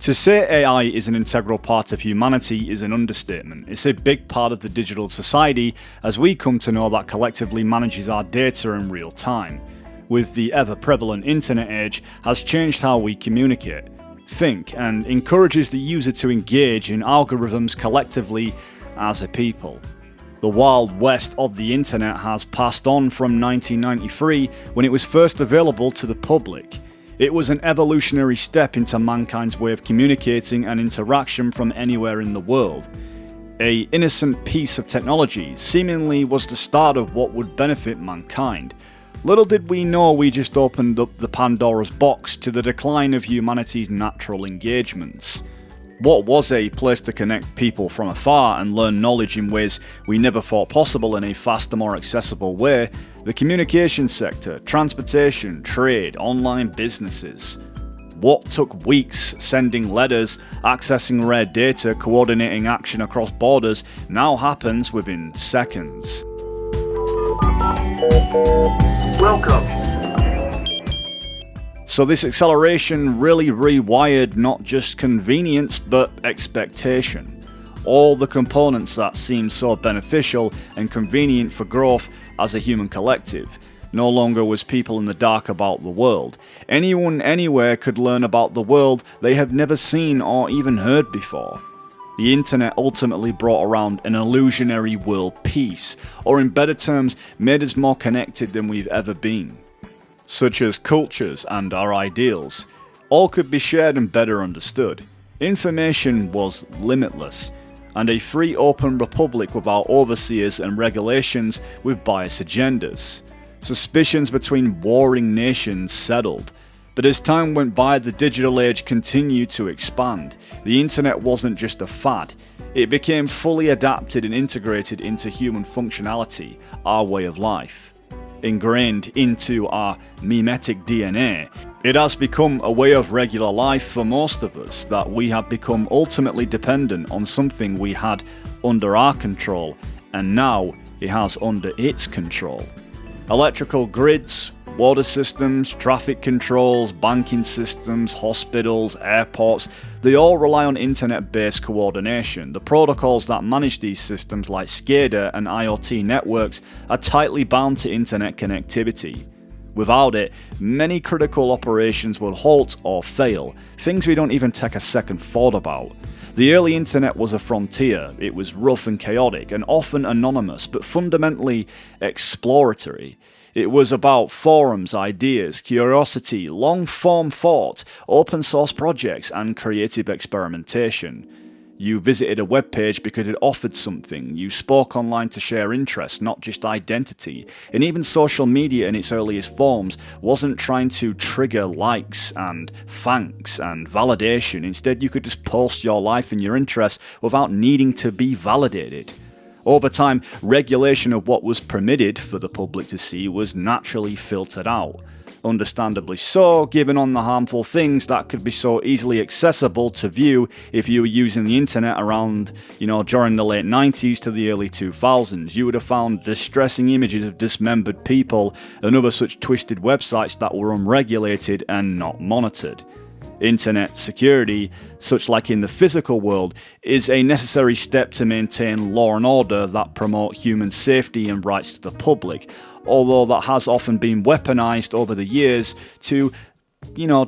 To say AI is an integral part of humanity is an understatement. It's a big part of the digital society as we come to know that collectively manages our data in real time. With the ever-prevalent internet age has changed how we communicate, think, and encourages the user to engage in algorithms collectively as a people. The Wild West of the internet has passed on from 1993 when it was first available to the public. It was an evolutionary step into mankind's way of communicating and interaction from anywhere in the world. An innocent piece of technology seemingly was the start of what would benefit mankind. Little did we know we just opened up the Pandora's box to the decline of humanity's natural engagements. What was a place to connect people from afar and learn knowledge in ways we never thought possible in a faster, more accessible way, the communication sector, transportation, trade, online businesses. What took weeks sending letters, accessing rare data, coordinating action across borders now happens within seconds. Welcome. So this acceleration really rewired not just convenience but expectation. All the components that seemed so beneficial and convenient for growth as a human collective. No longer was people in the dark about the world. Anyone anywhere could learn about the world they have never seen or even heard before. The internet ultimately brought around an illusionary world peace, or in better terms, made us more connected than we've ever been. Such as cultures and our ideals, all could be shared and better understood. Information was limitless, and a free open republic without overseers and regulations with biased agendas. Suspicions between warring nations settled, but as time went by the digital age continued to expand. The internet wasn't just a fad, it became fully adapted and integrated into human functionality, our way of life. Ingrained into our mimetic DNA, it has become a way of regular life for most of us that we have become ultimately dependent on something we had under our control, and now it has under its control. Electrical grids, water systems, traffic controls, banking systems, hospitals, airports, they all rely on internet-based coordination. The protocols that manage these systems like SCADA and IoT networks are tightly bound to internet connectivity. Without it, many critical operations would halt or fail, things we don't even take a second thought about. The early internet was a frontier. It was rough and chaotic and often anonymous, but fundamentally exploratory. It was about forums, ideas, curiosity, long-form thought, open source projects, and creative experimentation. You visited a webpage because it offered something. You spoke online to share interest, not just identity. And even social media in its earliest forms wasn't trying to trigger likes and thanks and validation. Instead, you could just post your life and your interests without needing to be validated. Over time, regulation of what was permitted for the public to see was naturally filtered out. Understandably so, given on the harmful things that could be so easily accessible to view if you were using the internet around, during the late 90s to the early 2000s. You would have found distressing images of dismembered people and other such twisted websites that were unregulated and not monitored. Internet security, such like in the physical world, is a necessary step to maintain law and order that promote human safety and rights to the public, although that has often been weaponized over the years to,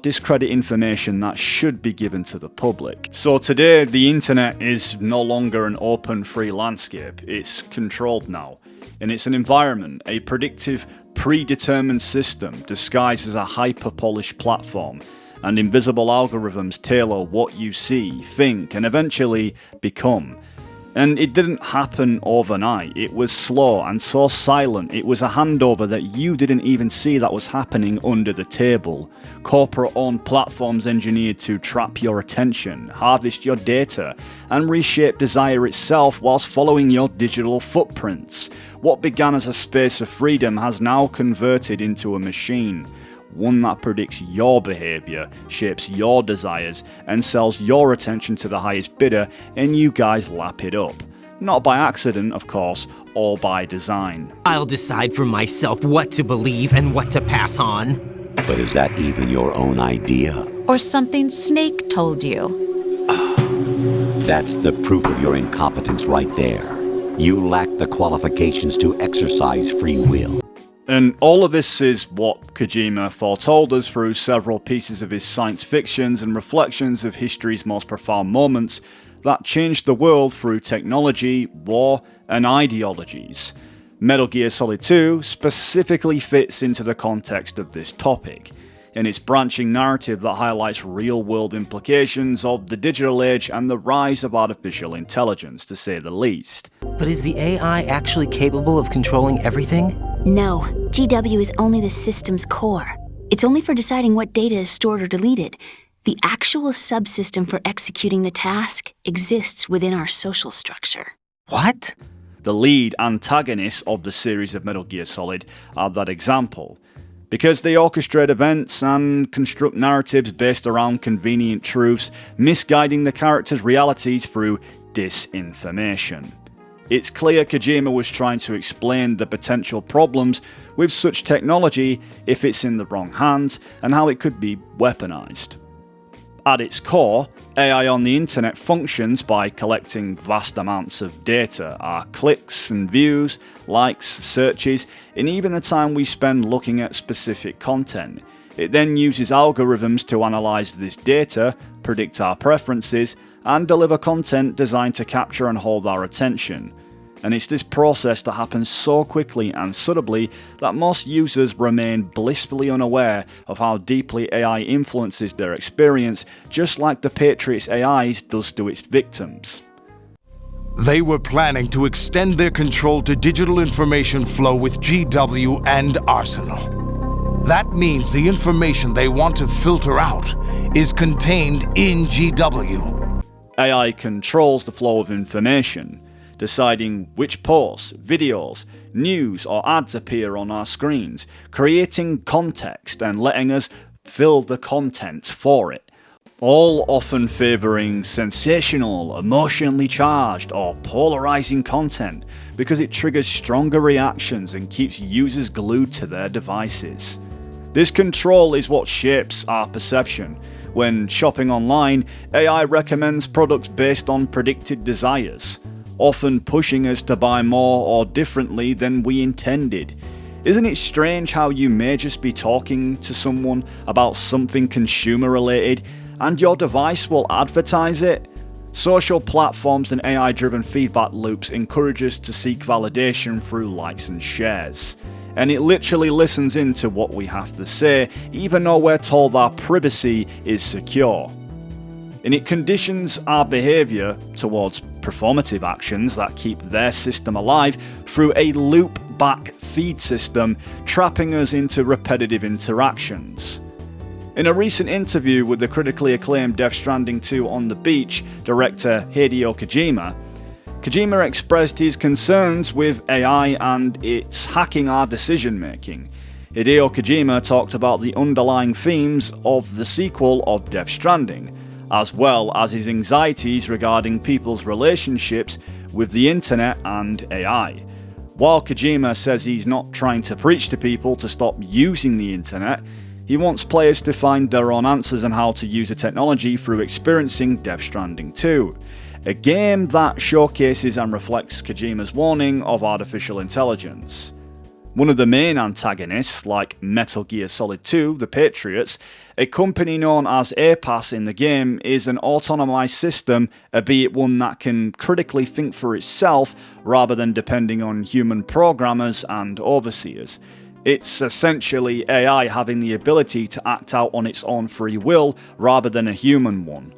discredit information that should be given to the public. So today, the internet is no longer an open, free landscape. It's controlled now, and it's an environment, a predictive, predetermined system disguised as a hyper-polished platform. And invisible algorithms tailor what you see, think, and eventually become. And it didn't happen overnight. It was slow and so silent. It was a handover that you didn't even see that was happening under the table. Corporate-owned platforms engineered to trap your attention, harvest your data, and reshape desire itself whilst following your digital footprints. What began as a space of freedom has now converted into a machine. One that predicts your behaviour, shapes your desires, and sells your attention to the highest bidder, and you guys lap it up. Not by accident, of course, or by design. I'll decide for myself what to believe and what to pass on. But is that even your own idea? Or something Snake told you? That's the proof of your incompetence right there. You lack the qualifications to exercise free will. And all of this is what Kojima foretold us through several pieces of his science fictions and reflections of history's most profound moments that changed the world through technology, war, and ideologies. Metal Gear Solid 2 specifically fits into the context of this topic, in its branching narrative that highlights real-world implications of the digital age and the rise of artificial intelligence, to say the least. But is the AI actually capable of controlling everything? No, GW is only the system's core. It's only for deciding what data is stored or deleted. The actual subsystem for executing the task exists within our social structure. What? The lead antagonists of the series of Metal Gear Solid are that example, because they orchestrate events and construct narratives based around convenient truths, misguiding the characters' realities through disinformation. It's clear Kojima was trying to explain the potential problems with such technology if it's in the wrong hands and how it could be weaponized. At its core, AI on the internet functions by collecting vast amounts of data, our clicks and views, likes, searches, and even the time we spend looking at specific content. It then uses algorithms to analyze this data, predict our preferences, and deliver content designed to capture and hold our attention. And it's this process that happens so quickly and subtly that most users remain blissfully unaware of how deeply AI influences their experience, just like the Patriots AIs does to its victims. They were planning to extend their control to digital information flow with GW and Arsenal. That means the information they want to filter out is contained in GW. AI controls the flow of information, deciding which posts, videos, news or ads appear on our screens, creating context and letting us fill the content for it. All often favouring sensational, emotionally charged or polarising content because it triggers stronger reactions and keeps users glued to their devices. This control is what shapes our perception. When shopping online, AI recommends products based on predicted desires, often pushing us to buy more or differently than we intended. Isn't it strange how you may just be talking to someone about something consumer related and your device will advertise it? Social platforms and AI-driven feedback loops encourage us to seek validation through likes and shares. And it literally listens into what we have to say, even though we're told our privacy is secure. And it conditions our behaviour towards performative actions that keep their system alive through a loop-back feed system, trapping us into repetitive interactions. In a recent interview with the critically acclaimed Death Stranding 2 on the Beach director Hideo Kojima, Kojima expressed his concerns with AI and its hacking our decision-making. Hideo Kojima talked about the underlying themes of the sequel of Death Stranding, as well as his anxieties regarding people's relationships with the internet and AI. While Kojima says he's not trying to preach to people to stop using the internet, he wants players to find their own answers on how to use the technology through experiencing Death Stranding 2, a game that showcases and reflects Kojima's warning of artificial intelligence. One of the main antagonists, like Metal Gear Solid 2, the Patriots, a company known as APAS in the game, is an autonomized system, albeit one that can critically think for itself rather than depending on human programmers and overseers. It's essentially AI having the ability to act out on its own free will rather than a human one.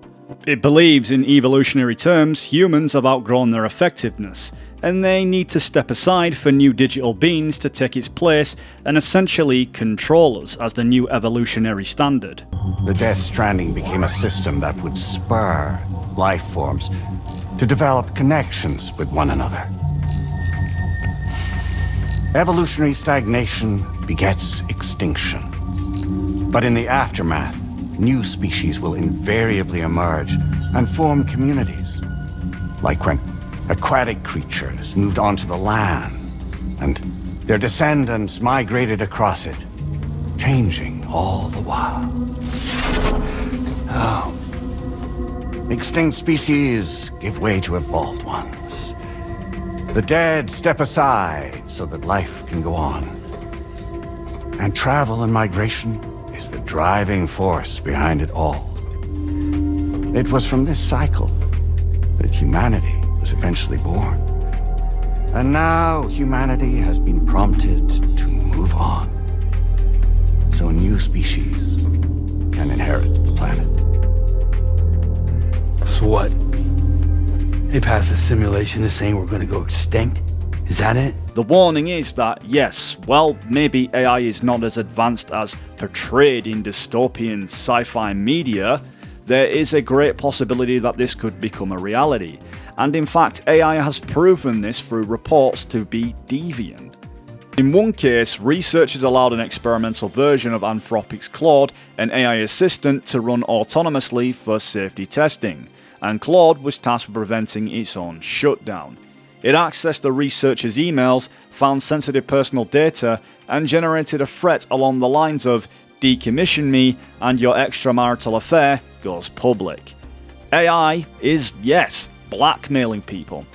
It believes in evolutionary terms humans have outgrown their effectiveness, and they need to step aside for new digital beings to take its place and essentially control us as the new evolutionary standard. The Death Stranding became a system that would spur life forms to develop connections with one another. Evolutionary stagnation begets extinction. But in the aftermath, new species will invariably emerge and form communities. Like when aquatic creatures moved onto the land and their descendants migrated across it, changing all the while. Oh, Extinct species give way to evolved ones. The dead step aside so that life can go on. And travel and migration is the driving force behind it all. It was from this cycle that humanity was eventually born. And now humanity has been prompted to move on, so new species can inherit the planet. So what? They passed a simulation that's saying we're gonna go extinct? Is that it? The warning is that, yes, well, maybe AI is not as advanced as portrayed in dystopian sci-fi media, there is a great possibility that this could become a reality. And in fact, AI has proven this through reports to be deviant. In one case, researchers allowed an experimental version of Anthropic's Claude, an AI assistant, to run autonomously for safety testing, and Claude was tasked with preventing its own shutdown. It accessed the researchers' emails, found sensitive personal data, and generated a threat along the lines of "decommission me and your extramarital affair goes public." AI is, yes, blackmailing people.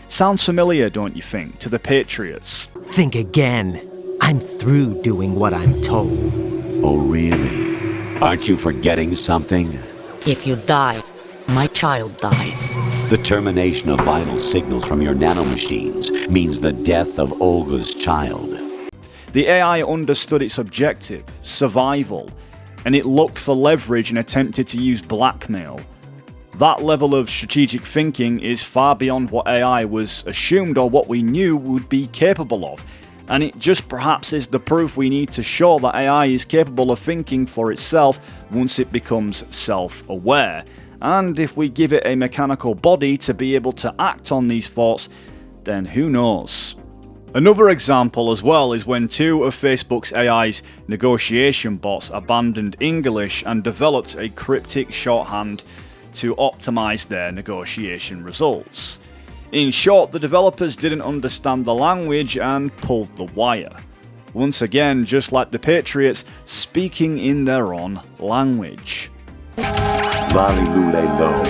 Sounds familiar, don't you think, to the Patriots? Think again. I'm through doing what I'm told. Oh, really? Aren't you forgetting something? If you die, my child dies. The termination of vital signals from your nanomachines means the death of Olga's child. The AI understood its objective, survival, and it looked for leverage and attempted to use blackmail. That level of strategic thinking is far beyond what AI was assumed or what we knew would be capable of, and it just perhaps is the proof we need to show that AI is capable of thinking for itself once it becomes self-aware. And if we give it a mechanical body to be able to act on these thoughts, then who knows? Another example as well is when two of Facebook's AI's negotiation bots abandoned English and developed a cryptic shorthand to optimize their negotiation results. In short, the developers didn't understand the language and pulled the wire. Once again, just like the Patriots, speaking in their own language. Lolly lule lo.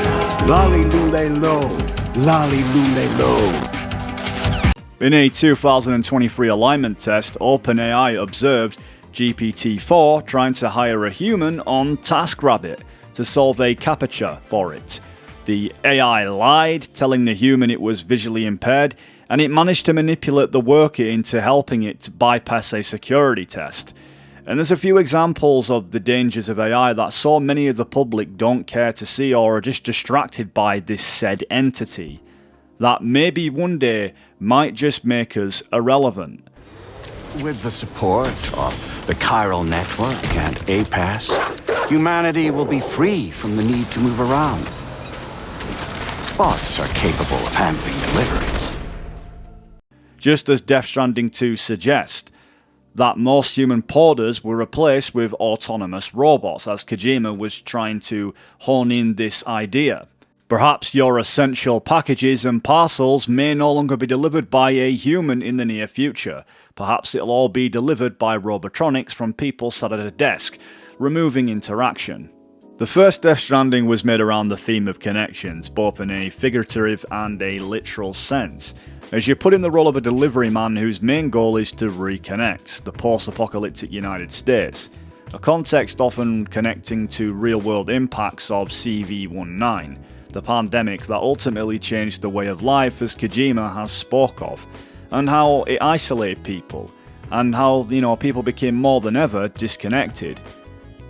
Lolly lule lo. Lolly lule lo. In a 2023 alignment test, OpenAI observed GPT-4 trying to hire a human on TaskRabbit to solve a CAPTCHA for it. The AI lied, telling the human it was visually impaired, and it managed to manipulate the worker into helping it to bypass a security test. And there's a few examples of the dangers of AI that so many of the public don't care to see or are just distracted by this said entity, that maybe one day might just make us irrelevant. With the support of the chiral network and APAS, humanity will be free from the need to move around. Bots are capable of handling deliveries. Just as Death Stranding 2 suggests, that most human porters were replaced with autonomous robots, as Kojima was trying to hone in this idea. Perhaps your essential packages and parcels may no longer be delivered by a human in the near future. Perhaps it'll all be delivered by robotronics from people sat at a desk, removing interaction. The first Death Stranding was made around the theme of connections, both in a figurative and a literal sense, as you're put in the role of a delivery man whose main goal is to reconnect the post-apocalyptic United States, a context often connecting to real-world impacts of CV-19, the pandemic that ultimately changed the way of life as Kojima has spoke of, and how it isolated people, and how, people became more than ever disconnected.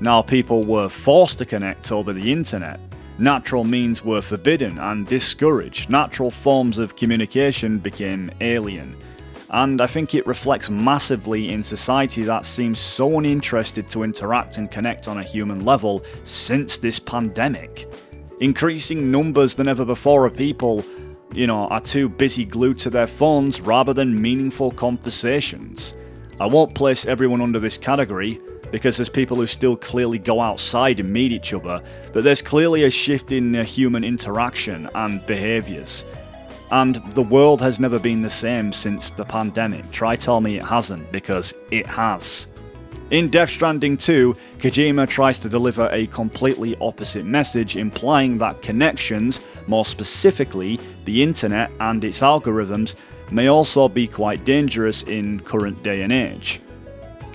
Now people were forced to connect over the internet. Natural means were forbidden and discouraged. Natural forms of communication became alien. And I think it reflects massively in society that seems so uninterested to interact and connect on a human level since this pandemic. Increasing numbers than ever before of people, are too busy glued to their phones rather than meaningful conversations. I won't place everyone under this category, because there's people who still clearly go outside and meet each other, but there's clearly a shift in human interaction and behaviours. And the world has never been the same since the pandemic. Try tell me it hasn't, because it has. In Death Stranding 2, Kojima tries to deliver a completely opposite message, implying that connections, more specifically the internet and its algorithms, may also be quite dangerous in current day and age.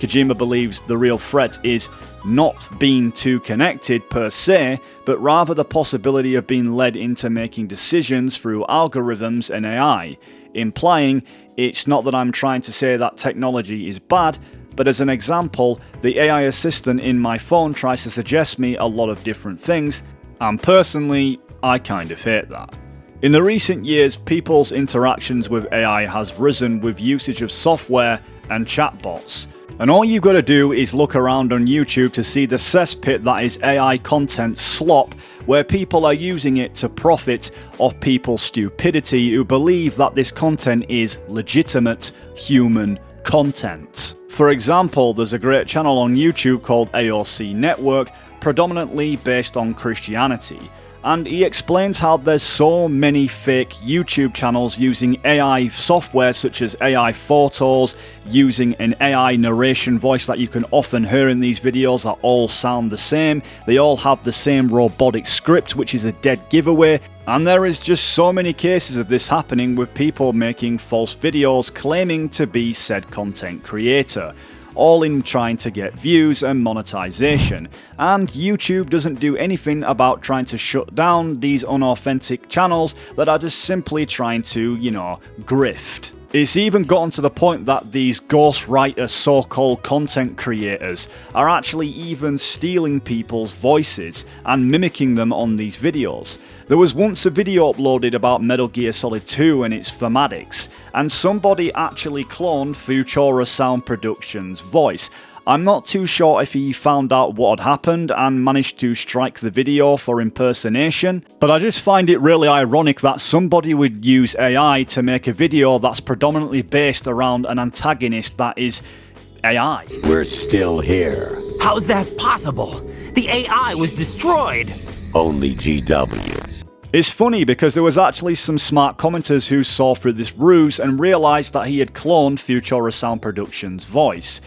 Kojima believes the real threat is not being too connected per se, but rather the possibility of being led into making decisions through algorithms and AI, implying it's not that I'm trying to say that technology is bad, but as an example, the AI assistant in my phone tries to suggest me a lot of different things, and personally, I kind of hate that. In the recent years, people's interactions with AI has risen with usage of software and chatbots. And all you've got to do is look around on YouTube to see the cesspit that is AI content slop, where people are using it to profit off people's stupidity who believe that this content is legitimate human content. For example, there's a great channel on YouTube called AOC Network, predominantly based on Christianity. And he explains how there's so many fake YouTube channels using AI software such as AI photos, using an AI narration voice that you can often hear in these videos that all sound the same. They all have the same robotic script, which is a dead giveaway. And there is just so many cases of this happening with people making false videos claiming to be said content creator, all in trying to get views and monetization. And YouTube doesn't do anything about trying to shut down these unauthentic channels that are just simply trying to, grift. It's even gotten to the point that these ghostwriter so-called content creators are actually even stealing people's voices and mimicking them on these videos. There was once a video uploaded about Metal Gear Solid 2 and its thematics, and somebody actually cloned Futura Sound Productions' voice. I'm not too sure if he found out what had happened and managed to strike the video for impersonation, but I just find it really ironic that somebody would use AI to make a video that's predominantly based around an antagonist that is AI. We're still here. How's that possible? The AI was destroyed. Only GW. It's funny because there was actually some smart commenters who saw through this ruse and realised that he had cloned Futura Sound Productions' voice.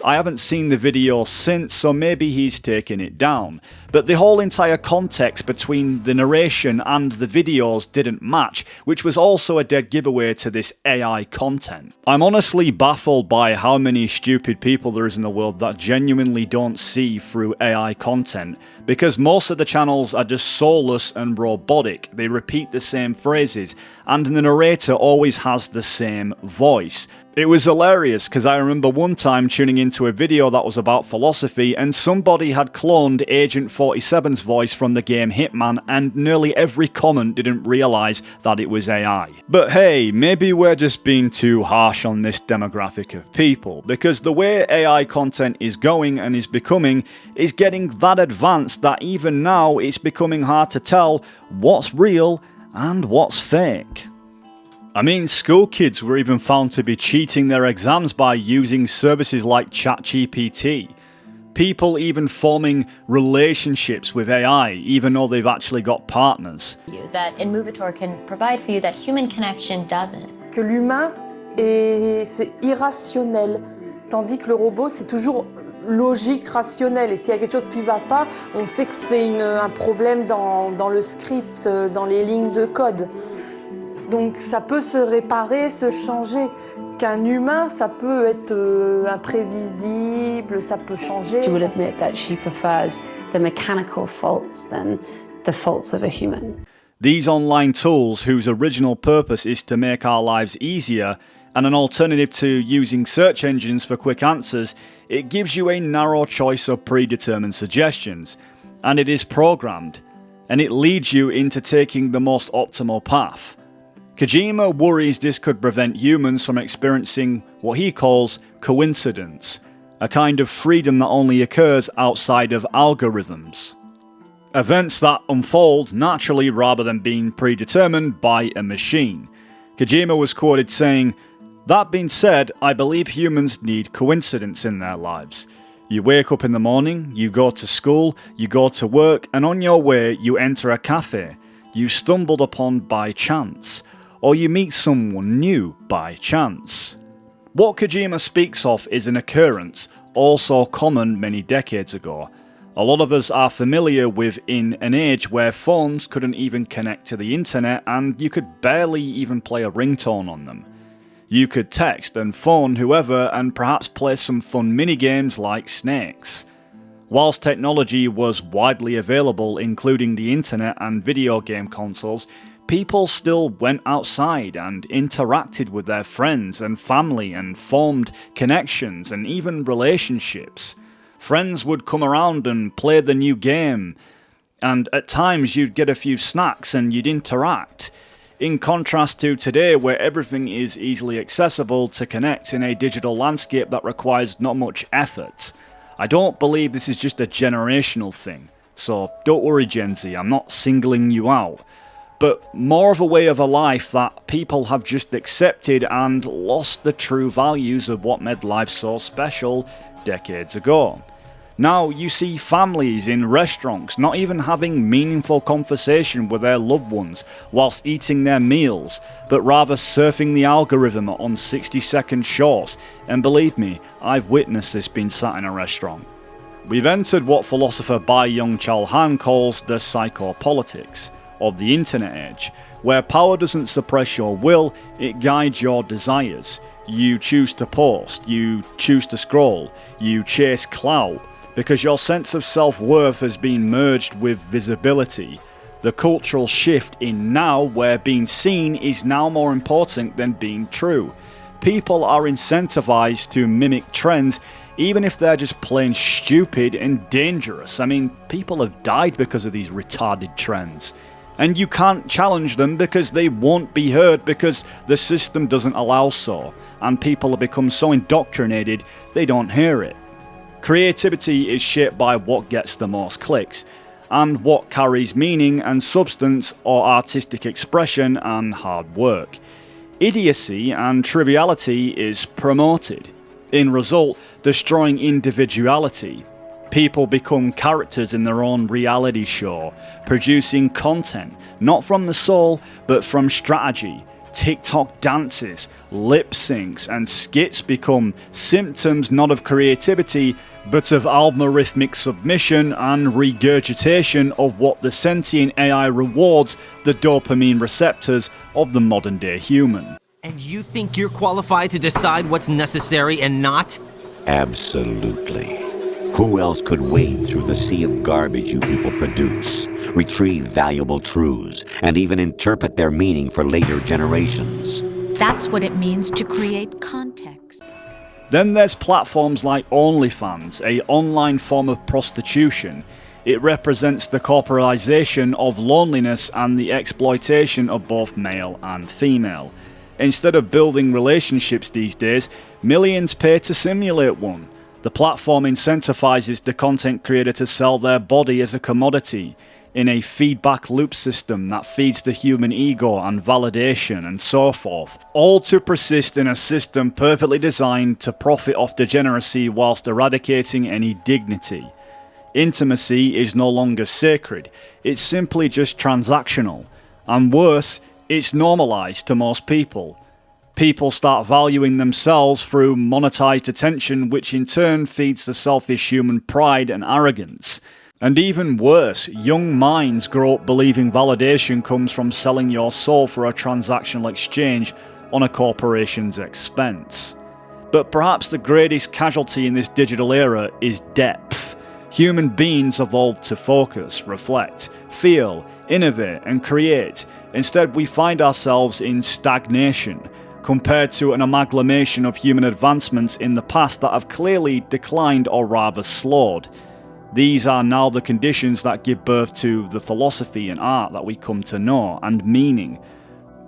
I haven't seen the video since, so maybe he's taken it down. But the whole entire context between the narration and the videos didn't match, which was also a dead giveaway to this AI content. I'm honestly baffled by how many stupid people there is in the world that genuinely don't see through AI content, because most of the channels are just soulless and robotic. They repeat the same phrases, and the narrator always has the same voice. It was hilarious because I remember one time tuning into a video that was about philosophy and somebody had cloned Agent 47's voice from the game Hitman, and nearly every comment didn't realise that it was AI. But hey, maybe we're just being too harsh on this demographic of people, because the way AI content is going and is becoming is getting that advanced that even now it's becoming hard to tell what's real and what's fake. I mean, school kids were even found to be cheating their exams by using services like ChatGPT. People even forming relationships with AI, even though they've actually got partners. That Immovator can provide for you that human connection doesn't. Que l'humain c'est irrationnel, tandis que le robot c'est toujours logique, rationnel. Et s'il y a quelque chose qui ne va pas, on sait que c'est un problème dans le script, dans les lignes de code. Donc ça peut se réparer, se changer. Qu'un humain, ça peut être imprévisible, ça peut changer. She will admit that she prefers the mechanical faults than the faults of a human. These online tools, whose original purpose is to make our lives easier and an alternative to using search engines for quick answers, it gives you a narrow choice of predetermined suggestions, and it is programmed, and it leads you into taking the most optimal path. Kojima worries this could prevent humans from experiencing what he calls coincidence, a kind of freedom that only occurs outside of algorithms. Events that unfold naturally rather than being predetermined by a machine. Kojima was quoted saying, "That being said, I believe humans need coincidence in their lives. You wake up in the morning, you go to school, you go to work, and on your way you enter a cafe you stumbled upon by chance, or you meet someone new by chance." What Kojima speaks of is an occurrence, also common many decades ago. A lot of us are familiar with in an age where phones couldn't even connect to the internet and you could barely even play a ringtone on them. You could text and phone whoever and perhaps play some fun minigames like Snakes. Whilst technology was widely available, including the internet and video game consoles, people still went outside and interacted with their friends and family and formed connections and even relationships. Friends would come around and play the new game, and at times you'd get a few snacks and you'd interact. In contrast to today, where everything is easily accessible to connect in a digital landscape that requires not much effort. I don't believe this is just a generational thing, so don't worry Gen Z, I'm not singling you out. But more of a way of a life that people have just accepted and lost the true values of what made life so special decades ago. Now you see families in restaurants not even having meaningful conversation with their loved ones whilst eating their meals, but rather surfing the algorithm on 60-second shorts, and believe me, I've witnessed this being sat in a restaurant. We've entered what philosopher Byung Chul Han calls the psychopolitics of the internet age, where power doesn't suppress your will, it guides your desires. You choose to post, you choose to scroll, you chase clout, because your sense of self-worth has been merged with visibility. The cultural shift in now, where being seen is now more important than being true. People are incentivized to mimic trends, even if they're just plain stupid and dangerous. I mean, people have died because of these retarded trends. And you can't challenge them because they won't be heard because the system doesn't allow so. And people have become so indoctrinated, they don't hear it. Creativity is shaped by what gets the most clicks, and what carries meaning and substance or artistic expression and hard work. Idiocy and triviality is promoted, in result destroying individuality. People become characters in their own reality show, producing content not from the soul but from strategy. TikTok dances, lip syncs and skits become symptoms not of creativity but of algorithmic submission and regurgitation of what the sentient AI rewards the dopamine receptors of the modern day human. And you think you're qualified to decide what's necessary and not? Absolutely. Who else could wade through the sea of garbage you people produce, retrieve valuable truths, and even interpret their meaning for later generations? That's what it means to create context. Then there's platforms like OnlyFans, a online form of prostitution. It represents the corporatization of loneliness and the exploitation of both male and female. Instead of building relationships these days, millions pay to simulate one. The platform incentivizes the content creator to sell their body as a commodity in a feedback loop system that feeds the human ego and validation and so forth, all to persist in a system perfectly designed to profit off degeneracy whilst eradicating any dignity. Intimacy is no longer sacred, it's simply just transactional, and worse, it's normalized to most people. People start valuing themselves through monetized attention, which in turn feeds the selfish human pride and arrogance. And even worse, young minds grow up believing validation comes from selling your soul for a transactional exchange on a corporation's expense. But perhaps the greatest casualty in this digital era is depth. Human beings evolved to focus, reflect, feel, innovate, and create. Instead, we find ourselves in stagnation, compared to an amalgamation of human advancements in the past that have clearly declined or rather slowed. These are now the conditions that give birth to the philosophy and art that we come to know, and meaning.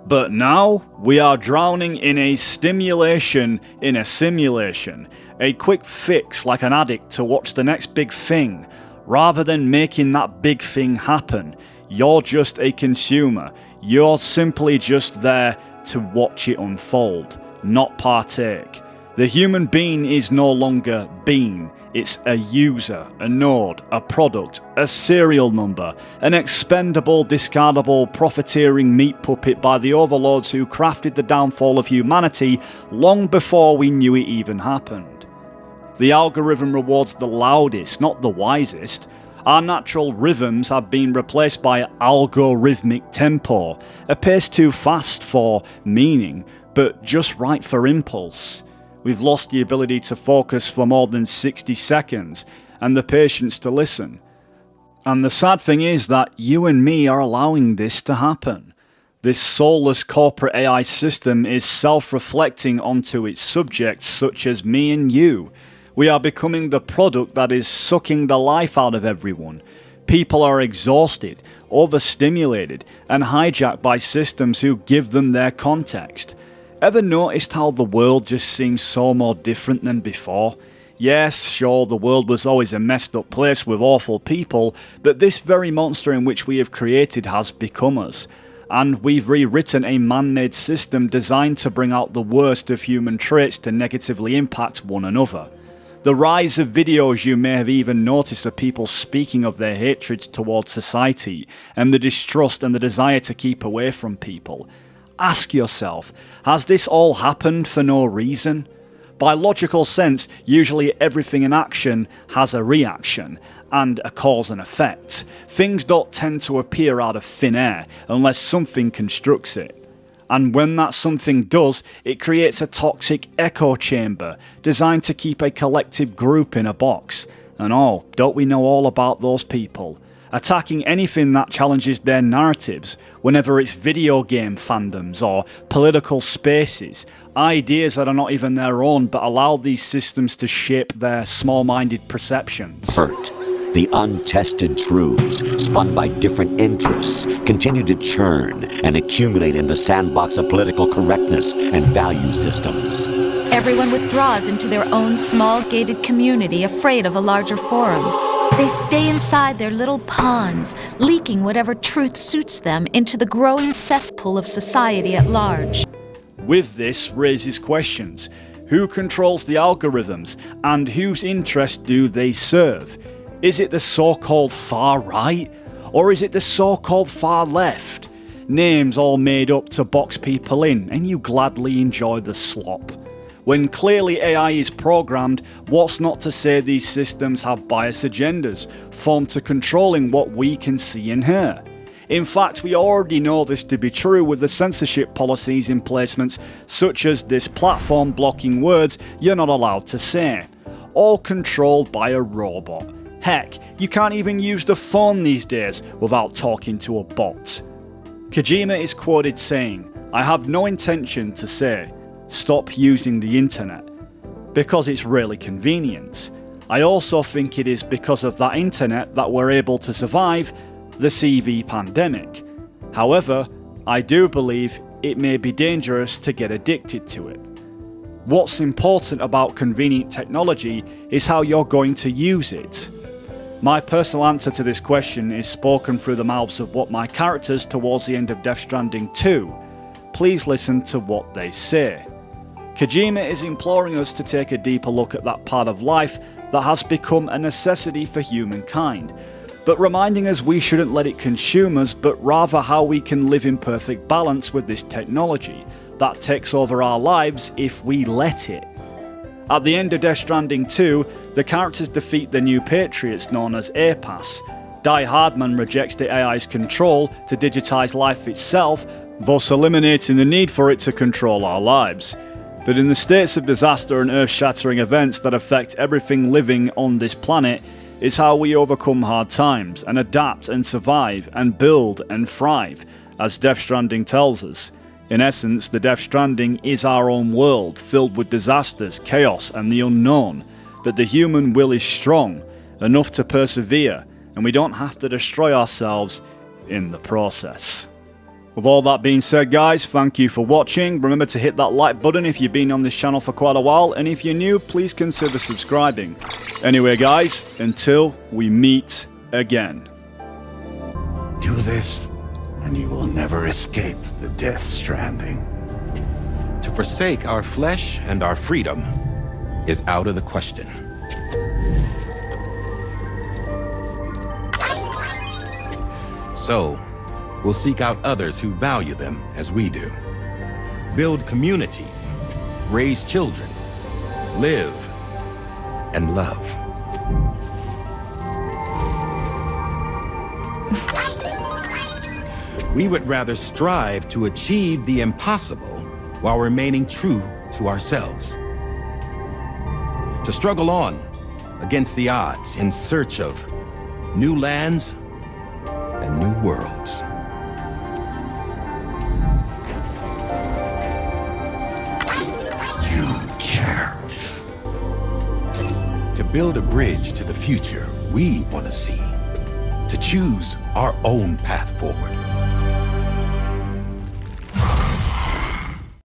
But now, we are drowning in a stimulation in a simulation, a quick fix like an addict to watch the next big thing. Rather than making that big thing happen, you're just a consumer. You're simply just there to watch it unfold, not partake. The human being is no longer being, it's a user, a node, a product, a serial number, an expendable, discardable, profiteering meat puppet by the overlords who crafted the downfall of humanity long before we knew it even happened. The algorithm rewards the loudest, not the wisest. Our natural rhythms have been replaced by algorithmic tempo, a pace too fast for meaning, but just right for impulse. We've lost the ability to focus for more than 60 seconds, and the patience to listen. And the sad thing is that you and me are allowing this to happen. This soulless corporate AI system is self-reflecting onto its subjects such as me and you. We are becoming the product that is sucking the life out of everyone. People are exhausted, overstimulated, and hijacked by systems who give them their context. Ever noticed how the world just seems so more different than before? Yes, sure, the world was always a messed up place with awful people, but this very monster in which we have created has become us. And we've rewritten a man-made system designed to bring out the worst of human traits to negatively impact one another. The rise of videos you may have even noticed of people speaking of their hatreds towards society, and the distrust and the desire to keep away from people. Ask yourself, has this all happened for no reason? By logical sense, usually everything in action has a reaction, and a cause and effect. Things don't tend to appear out of thin air, unless something constructs it. And when that something does, it creates a toxic echo chamber, designed to keep a collective group in a box. And oh, don't we know all about those people? Attacking anything that challenges their narratives, whenever it's video game fandoms or political spaces, ideas that are not even their own but allow these systems to shape their small-minded perceptions. Hurt. The untested truths, spun by different interests, continue to churn and accumulate in the sandbox of political correctness and value systems. Everyone withdraws into their own small gated community, afraid of a larger forum. They stay inside their little ponds, leaking whatever truth suits them into the growing cesspool of society at large. With this raises questions. Who controls the algorithms, and whose interests do they serve? Is it the so-called far right, or is it the so-called far left? Names all made up to box people in, and you gladly enjoy the slop. When clearly AI is programmed, what's not to say these systems have biased agendas, formed to controlling what we can see and hear? In fact, we already know this to be true with the censorship policies in placements such as this platform blocking words you're not allowed to say. All controlled by a robot. Heck, you can't even use the phone these days without talking to a bot. Kojima is quoted saying, "I have no intention to say, stop using the internet, because it's really convenient. I also think it is because of that internet that we're able to survive the CV pandemic. However, I do believe it may be dangerous to get addicted to it. What's important about convenient technology is how you're going to use it." My personal answer to this question is spoken through the mouths of what my characters towards the end of Death Stranding 2. Please listen to what they say. Kojima is imploring us to take a deeper look at that part of life that has become a necessity for humankind, but reminding us we shouldn't let it consume us, but rather how we can live in perfect balance with this technology that takes over our lives if we let it. At the end of Death Stranding 2, the characters defeat the new Patriots known as APAS. Die Hardman rejects the AI's control to digitize life itself, thus eliminating the need for it to control our lives. But in the states of disaster and earth-shattering events that affect everything living on this planet, is how we overcome hard times and adapt and survive and build and thrive, as Death Stranding tells us. In essence, the Death Stranding is our own world, filled with disasters, chaos and the unknown, but the human will is strong, enough to persevere, and we don't have to destroy ourselves in the process. With all that being said, guys, thank you for watching. Remember to hit that like button if you've been on this channel for quite a while, and if you're new, please consider subscribing. Anyway guys, until we meet again. Do this, and you will never escape the Death Stranding. To forsake our flesh and our freedom is out of the question. So, we'll seek out others who value them as we do. Build communities, raise children, live and love. We would rather strive to achieve the impossible while remaining true to ourselves. To struggle on against the odds in search of new lands and new worlds. You can't. To build a bridge to the future we want to see. To choose our own path forward.